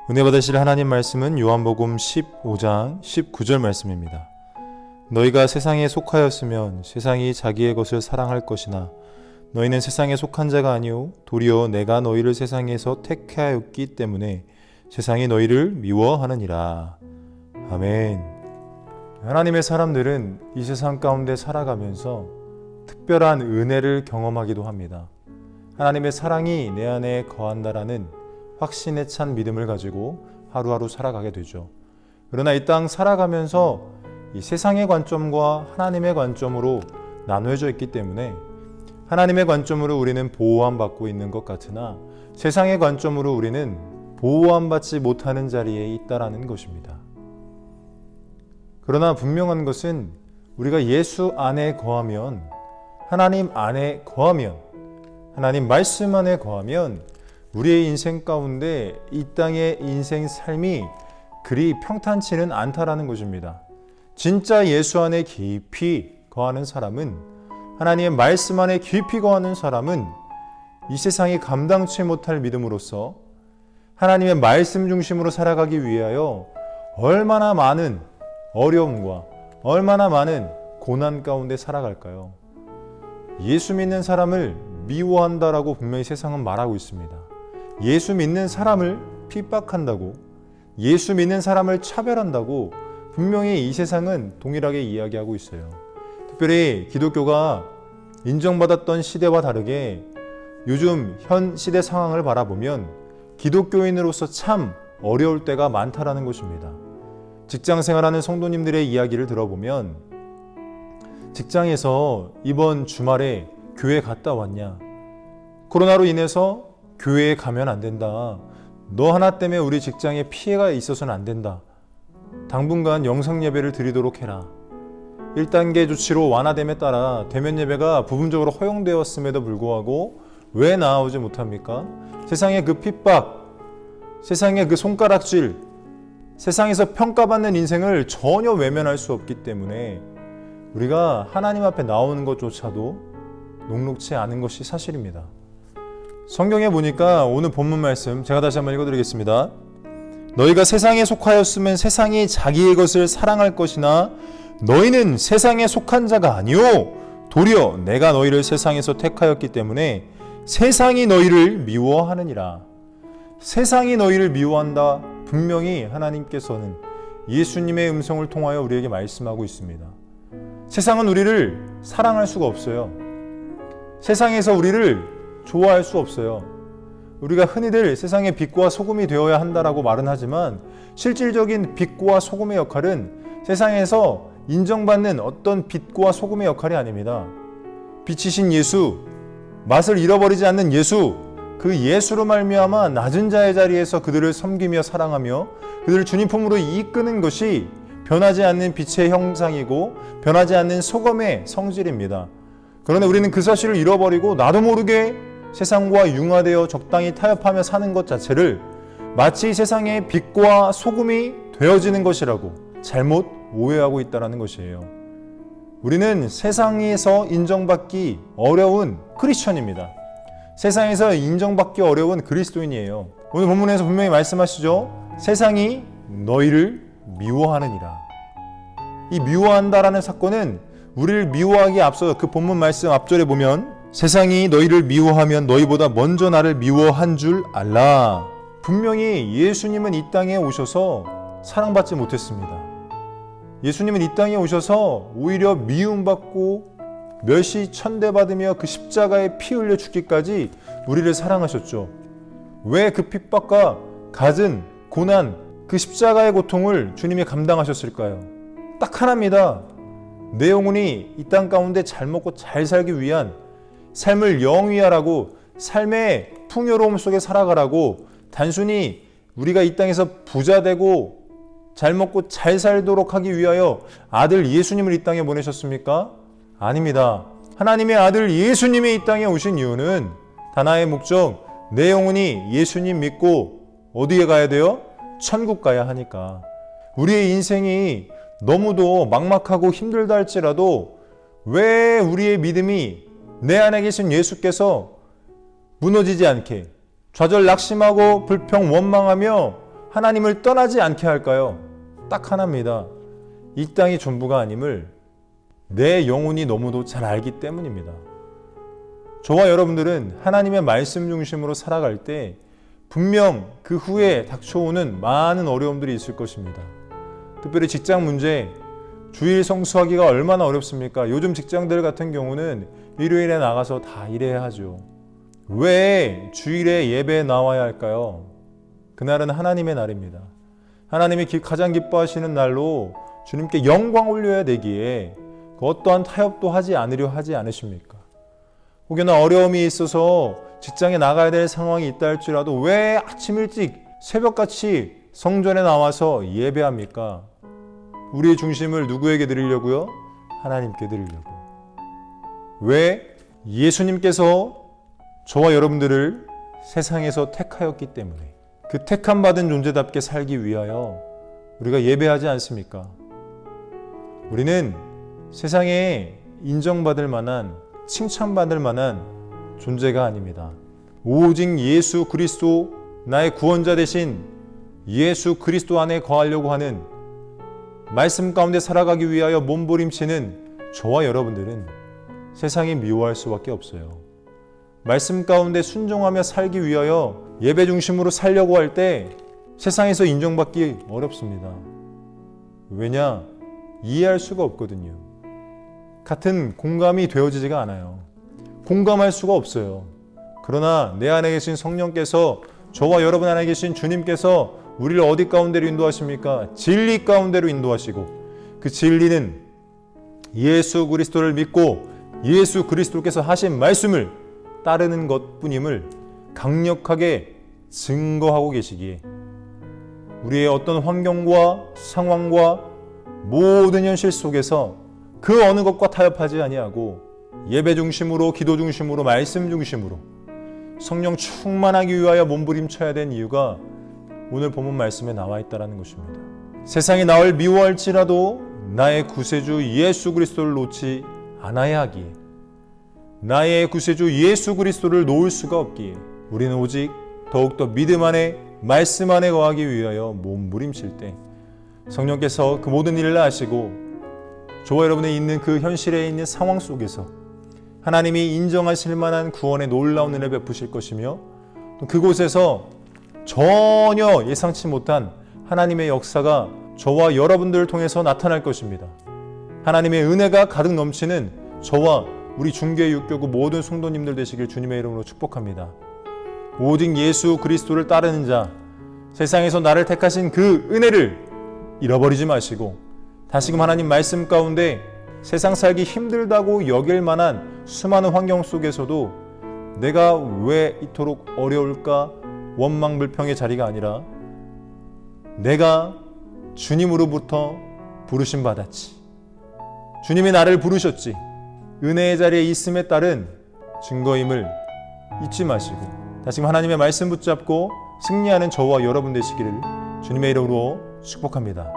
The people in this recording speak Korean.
은혜 받으실 하나님 말씀은 요한복음 15장 19절 말씀입니다. 너희가 세상에 속하였으면 세상이 자기의 것을 사랑할 것이나 너희는 세상에 속한 자가 아니오 도리어 내가 너희를 세상에서 택하였기 때문에 세상이 너희를 미워하느니라. 아멘. 하나님의 사람들은 이 세상 가운데 살아가면서 특별한 은혜를 경험하기도 합니다. 하나님의 사랑이 내 안에 거한다라는 확신에 찬 믿음을 가지고 하루하루 살아가게 되죠. 그러나 이 땅 살아가면서 이 세상의 관점과 하나님의 관점으로 나누어져 있기 때문에 하나님의 관점으로 우리는 보호함받고 있는 것 같으나 세상의 관점으로 우리는 보호함받지 못하는 자리에 있다라는 것입니다. 그러나 분명한 것은 우리가 예수 안에 거하면, 하나님 안에 거하면, 하나님 말씀 안에 거하면 우리의 인생 가운데 이 땅의 인생 삶이 그리 평탄치는 않다라는 것입니다. 진짜 예수 안에 깊이 거하는 사람은, 하나님의 말씀 안에 깊이 거하는 사람은 이 세상이 감당치 못할 믿음으로써 하나님의 말씀 중심으로 살아가기 위하여 얼마나 많은 어려움과 얼마나 많은 고난 가운데 살아갈까요? 예수 믿는 사람을 미워한다라고 분명히 세상은 말하고 있습니다. 예수 믿는 사람을 핍박한다고, 예수 믿는 사람을 차별한다고 분명히 이 세상은 동일하게 이야기하고 있어요. 특별히 기독교가 인정받았던 시대와 다르게 요즘 현 시대 상황을 바라보면 기독교인으로서 참 어려울 때가 많다라는 것입니다. 직장 생활하는 성도님들의 이야기를 들어보면 직장에서 이번 주말에 교회 갔다 왔냐? 코로나로 인해서 교회에 가면 안 된다. 너 하나 때문에 우리 직장에 피해가 있어서는 안 된다. 당분간 영상 예배를 드리도록 해라. 1단계 조치로 완화됨에 따라 대면 예배가 부분적으로 허용되었음에도 불구하고 왜 나아오지 못합니까? 세상의 그 핍박, 세상의 그 손가락질, 세상에서 평가받는 인생을 전혀 외면할 수 없기 때문에 우리가 하나님 앞에 나오는 것조차도 녹록치 않은 것이 사실입니다. 성경에 보니까 오늘 본문 말씀 제가 다시 한번 읽어드리겠습니다. 너희가 세상에 속하였으면 세상이 자기의 것을 사랑할 것이나 너희는 세상에 속한 자가 아니오 도리어 내가 너희를 세상에서 택하였기 때문에 세상이 너희를 미워하느니라. 세상이 너희를 미워한다. 분명히 하나님께서는 예수님의 음성을 통하여 우리에게 말씀하고 있습니다. 세상은 우리를 사랑할 수가 없어요. 세상에서 우리를 좋아할 수 없어요. 우리가 흔히들 세상의 빛과 소금이 되어야 한다라고 말은 하지만 실질적인 빛과 소금의 역할은 세상에서 인정받는 어떤 빛과 소금의 역할이 아닙니다. 빛이신 예수, 맛을 잃어버리지 않는 예수, 그 예수로 말미암아 낮은 자의 자리에서 그들을 섬기며 사랑하며 그들을 주님 품으로 이끄는 것이 변하지 않는 빛의 형상이고 변하지 않는 소금의 성질입니다. 그러나 우리는 그 사실을 잃어버리고 나도 모르게 세상과 융화되어 적당히 타협하며 사는 것 자체를 마치 세상의 빛과 소금이 되어지는 것이라고 잘못 오해하고 있다는 것이에요. 우리는 세상에서 인정받기 어려운 크리스천입니다. 세상에서 인정받기 어려운 그리스도인이에요. 오늘 본문에서 분명히 말씀하시죠. 세상이 너희를 미워하느니라. 이 미워한다라는 사건은 우리를 미워하기에 앞서 그 본문 말씀 앞절에 보면 세상이 너희를 미워하면 너희보다 먼저 나를 미워한 줄 알라. 분명히 예수님은 이 땅에 오셔서 사랑받지 못했습니다. 예수님은 이 땅에 오셔서 오히려 미움받고 멸시 천대받으며 그 십자가에 피 흘려 죽기까지 우리를 사랑하셨죠. 왜 그 핍박과 갖은 고난, 그 십자가의 고통을 주님이 감당하셨을까요? 딱 하나입니다. 내 영혼이 이 땅 가운데 잘 먹고 잘 살기 위한 삶을 영위하라고, 삶의 풍요로움 속에 살아가라고, 단순히 우리가 이 땅에서 부자 되고 잘 먹고 잘 살도록 하기 위하여 아들 예수님을 이 땅에 보내셨습니까? 아닙니다. 하나님의 아들 예수님이 이 땅에 오신 이유는 단 하나의 목적, 내 영혼이 예수님 믿고 어디에 가야 돼요? 천국 가야 하니까. 우리의 인생이 너무도 막막하고 힘들다 할지라도 왜 우리의 믿음이 내 안에 계신 예수께서 무너지지 않게 좌절 낙심하고 불평 원망하며 하나님을 떠나지 않게 할까요? 딱 하나입니다. 이 땅이 전부가 아님을 내 영혼이 너무도 잘 알기 때문입니다. 저와 여러분들은 하나님의 말씀 중심으로 살아갈 때 분명 그 후에 닥쳐오는 많은 어려움들이 있을 것입니다. 특별히 직장 문제, 주일 성수하기가 얼마나 어렵습니까? 요즘 직장들 같은 경우는 일요일에 나가서 다 일해야 하죠. 왜 주일에 예배에 나와야 할까요? 그날은 하나님의 날입니다. 하나님이 가장 기뻐하시는 날로 주님께 영광 올려야 되기에 그 어떠한 타협도 하지 않으려 하지 않으십니까? 혹여나 어려움이 있어서 직장에 나가야 될 상황이 있다 할지라도 왜 아침 일찍 새벽같이 성전에 나와서 예배합니까? 우리의 중심을 누구에게 드리려고요? 하나님께 드리려고. 왜? 예수님께서 저와 여러분들을 세상에서 택하였기 때문에 그 택함 받은 존재답게 살기 위하여 우리가 예배하지 않습니까? 우리는 세상에 인정받을 만한, 칭찬받을 만한 존재가 아닙니다. 오직 예수 그리스도, 나의 구원자 되신 예수 그리스도 안에 거하려고 하는 말씀 가운데 살아가기 위하여 몸부림치는 저와 여러분들은 세상이 미워할 수밖에 없어요. 말씀 가운데 순종하며 살기 위하여 예배 중심으로 살려고 할 때 세상에서 인정받기 어렵습니다. 왜냐? 이해할 수가 없거든요. 같은 공감이 되어지지가 않아요. 공감할 수가 없어요. 그러나 내 안에 계신 성령께서, 저와 여러분 안에 계신 주님께서 우리를 어디 가운데로 인도하십니까? 진리 가운데로 인도하시고, 그 진리는 예수 그리스도를 믿고 예수 그리스도께서 하신 말씀을 따르는 것뿐임을 강력하게 증거하고 계시기에 우리의 어떤 환경과 상황과 모든 현실 속에서 그 어느 것과 타협하지 아니하고 예배 중심으로, 기도 중심으로, 말씀 중심으로 성령 충만하기 위하여 몸부림쳐야 된 이유가 오늘 본문 말씀에 나와 있다는 것입니다. 세상이 나를 미워할지라도 나의 구세주 예수 그리스도를 놓지 않아야 하기에, 나의 구세주 예수 그리스도를 놓을 수가 없기에 우리는 오직 더욱더 믿음 안에, 말씀 안에 거하기 위하여 몸부림칠 때 성령께서 그 모든 일을 하시고 저와 여러분이 있는 그 현실에 있는 상황 속에서 하나님이 인정하실 만한 구원의 놀라운 은혜 베푸실 것이며, 또 그곳에서 전혀 예상치 못한 하나님의 역사가 저와 여러분들을 통해서 나타날 것입니다. 하나님의 은혜가 가득 넘치는 저와 우리 중계 육교구 모든 성도님들 되시길 주님의 이름으로 축복합니다. 오직 예수 그리스도를 따르는 자, 세상에서 나를 택하신 그 은혜를 잃어버리지 마시고 다시금 하나님 말씀 가운데 세상 살기 힘들다고 여길 만한 수많은 환경 속에서도 내가 왜 이토록 어려울까 원망불평의 자리가 아니라 내가 주님으로부터 부르심 받았지, 주님이 나를 부르셨지, 은혜의 자리에 있음에 따른 증거임을 잊지 마시고 다시금 하나님의 말씀 붙잡고 승리하는 저와 여러분 되시기를 주님의 이름으로 축복합니다.